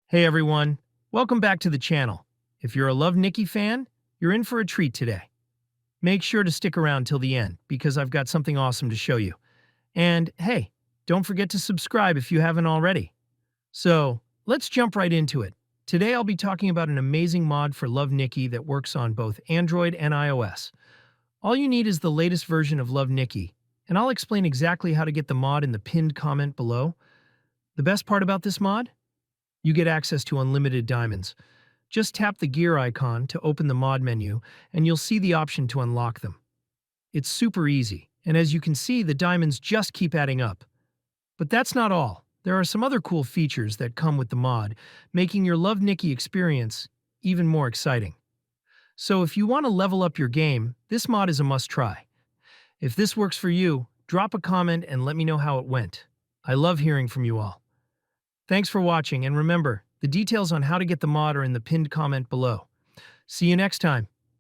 Hey everyone, welcome back to the channel. If you're a Love Nikki fan, you're in for a treat today. Make sure to stick around till the end because I've got something awesome to show you. And hey, don't forget to subscribe if you haven't already. So, let's jump right into it. Today I'll be talking about an amazing mod for Love Nikki that works on both Android and iOS. All you need is the latest version of Love Nikki, and I'll explain exactly how to get the mod in the pinned comment below. The best part about this mod? You get access to unlimited diamonds. Just tap the gear icon to open the mod menu, and you'll see the option to unlock them. It's super easy, and as you can see, the diamonds just keep adding up. But that's not all. There are some other cool features that come with the mod, making your Love Nikki experience even more exciting. So if you want to level up your game, this mod is a must-try. If this works for you, drop a comment and let me know how it went. I love hearing from you all. Thanks for watching, and remember, the details on how to get the mod are in the pinned comment below. See you next time.